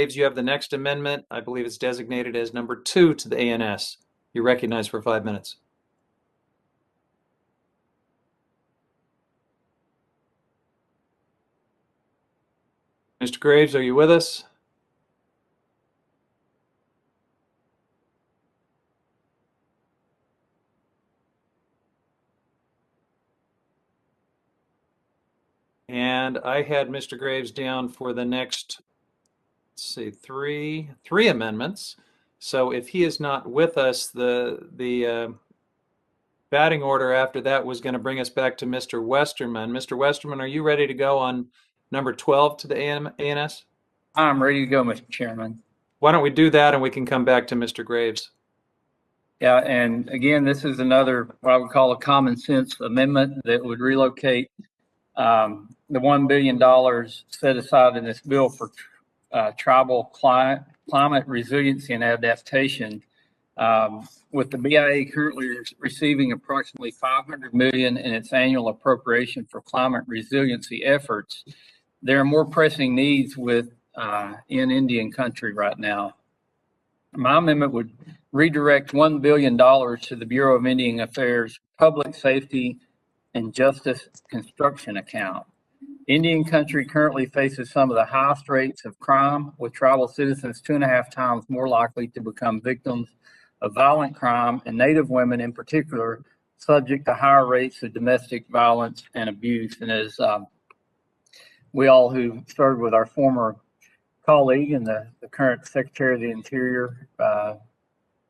Graves, you have the next amendment. I believe it's designated as number 2 to the ANS. You're recognized for 5 minutes. Mr. Graves, are you with us? And I had Mr. Graves down for the next, let's see, three amendments. So if he is not with us, the batting order after that was going to bring us back to Mr. Westerman. Mr. Westerman, are you ready to go on number 12 to the ANS? I'm ready to go, Mr. Chairman. Why don't we do that and we can come back to Mr. Graves. Yeah, and again, this is another what I would call a common sense amendment that would relocate the $1 billion set aside in this bill for tribal climate resiliency and adaptation. With the BIA currently receiving approximately $500 million in its annual appropriation for climate resiliency efforts, there are more pressing needs in Indian country right now. My amendment would redirect $1 billion to the Bureau of Indian Affairs Public Safety and Justice Construction account. Indian country currently faces some of the highest rates of crime, with tribal citizens 2.5 times more likely to become victims of violent crime, and Native women in particular subject to higher rates of domestic violence and abuse. And as we all who served with our former colleague and the current Secretary of the Interior,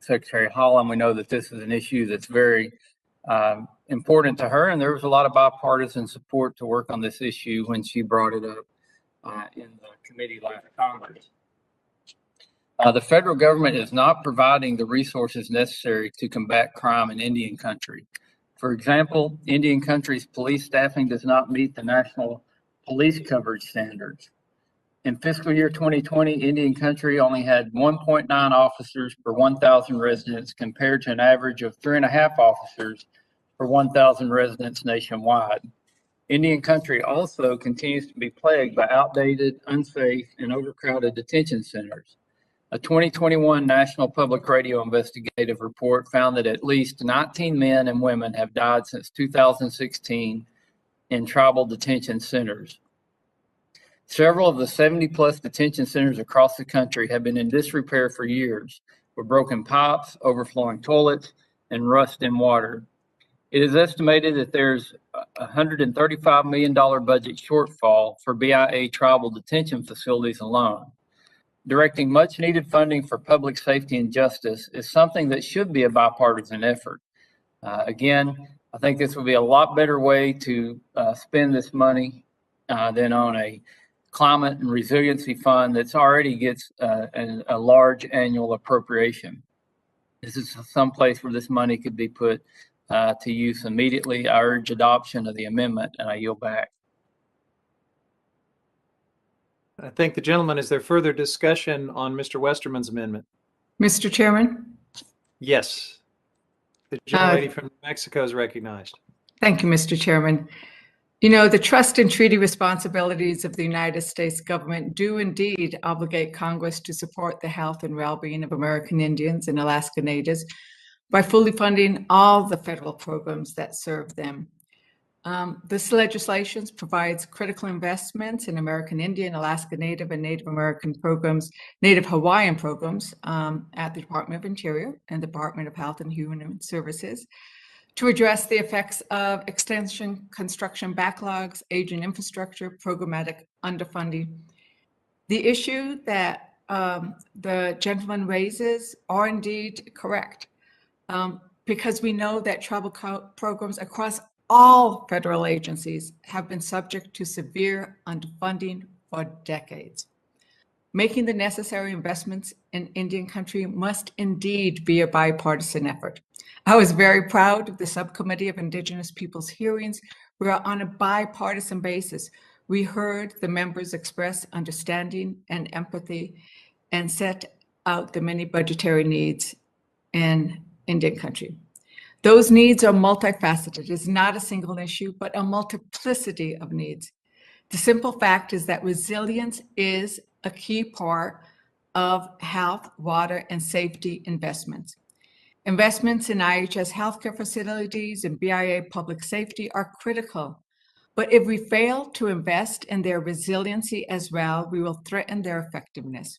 Secretary Holland, we know that this is an issue that's very important to her, and there was a lot of bipartisan support to work on this issue when she brought it up in the committee last Congress. The federal government is not providing the resources necessary to combat crime in Indian country. For example, Indian country's police staffing does not meet the national police coverage standards. In fiscal year 2020, Indian country only had 1.9 officers per 1,000 residents compared to an average of 3.5 officers per 1,000 residents nationwide. Indian country also continues to be plagued by outdated, unsafe, and overcrowded detention centers. A 2021 National Public Radio investigative report found that at least 19 men and women have died since 2016 in tribal detention centers. Several of the 70-plus detention centers across the country have been in disrepair for years, with broken pipes, overflowing toilets, and rust in water. It is estimated that there's a $135 million budget shortfall for BIA tribal detention facilities alone. Directing much needed funding for public safety and justice is something that should be a bipartisan effort. Again, I think this would be a lot better way to spend this money than on a climate and resiliency fund that's already gets a large annual appropriation. This is some place where this money could be put to use immediately. I urge adoption of the amendment, and I yield back. I thank the gentleman. Is there further discussion on Mr. Westerman's amendment? Mr. Chairman? Yes. The gentlelady from Mexico is recognized. Thank you, Mr. Chairman. You know, the trust and treaty responsibilities of the United States government do indeed obligate Congress to support the health and well-being of American Indians and Alaska Natives by fully funding all the federal programs that serve them. This legislation provides critical investments in American Indian, Alaska Native, and Native American programs, Native Hawaiian programs at the Department of Interior and Department of Health and Human Services to address the effects of extension construction backlogs, aging infrastructure, programmatic underfunding. The issue that the gentleman raises are indeed correct, because we know that tribal programs across all federal agencies have been subject to severe underfunding for decades. Making the necessary investments in Indian country must indeed be a bipartisan effort. I was very proud of the Subcommittee of Indigenous Peoples hearings, where on a bipartisan basis, we heard the members express understanding and empathy and set out the many budgetary needs in Indian country. Those needs are multifaceted. It's not a single issue, but a multiplicity of needs. The simple fact is that resilience is a key part of health, water, and safety investments. Investments in IHS healthcare facilities and BIA public safety are critical. But if we fail to invest in their resiliency as well, we will threaten their effectiveness.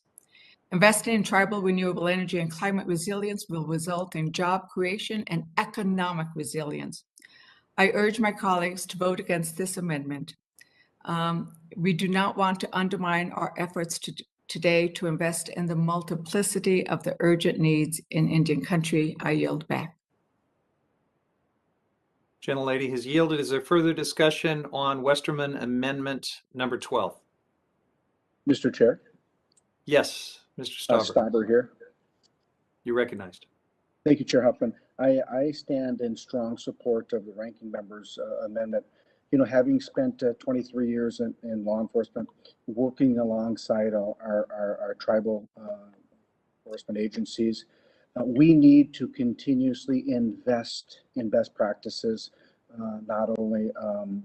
Investing in tribal renewable energy and climate resilience will result in job creation and economic resilience. I urge my colleagues to vote against this amendment. We do not want to undermine our efforts today to invest in the multiplicity of the urgent needs in Indian country. I yield back. Gentlelady has yielded. Is there further discussion on Westerman Amendment number 12? Mr. Chair, Yes, Mr. Stauber. Stauber here. You're recognized. Thank you, Chair Huffman. I stand in strong support of the ranking member's amendment. You know, having spent 23 years in law enforcement, working alongside our tribal enforcement agencies, we need to continuously invest in best practices, not only on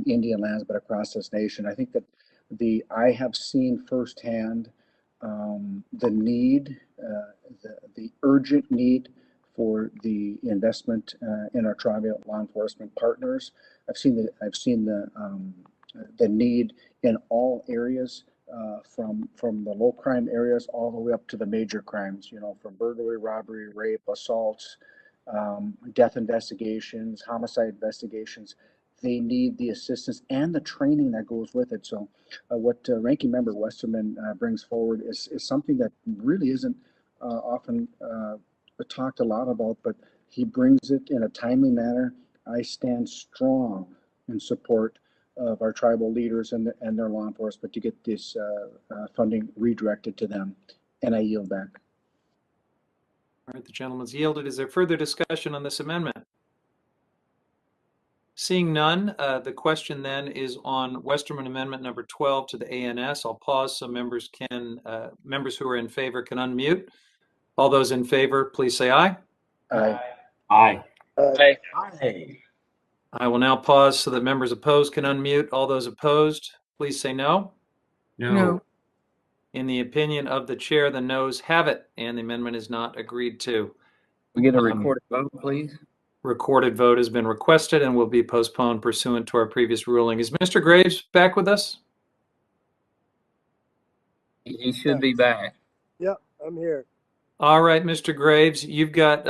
Indian lands, but across this nation. I think that I have seen firsthand the need, the urgent need for the investment in our tribal law enforcement partners. I've seen the need in all areas, from the low crime areas all the way up to the major crimes. You know, from burglary, robbery, rape, assaults, death investigations, homicide investigations. They need the assistance and the training that goes with it. So what Ranking Member Westerman brings forward is something that really isn't often talked a lot about, but he brings it in a timely manner. I stand strong in support of our tribal leaders and their law enforcement to get this funding redirected to them. And I yield back. All right, the gentleman's yielded. Is there further discussion on this amendment? Seeing none, the question then is on Westerman Amendment number 12 to the ANS. I'll pause so members who are in favor can unmute. All those in favor, please say aye. Aye. Aye. Aye. Aye. I will now pause so that members opposed can unmute. All those opposed, please say no. No. In the opinion of the chair, the noes have it, and the amendment is not agreed to. We get a recorded vote, please. Recorded vote has been requested and will be postponed pursuant to our previous ruling. Is Mr. Graves back with us? He should be back. Yep, I'm here. All right, Mr. Graves, you've got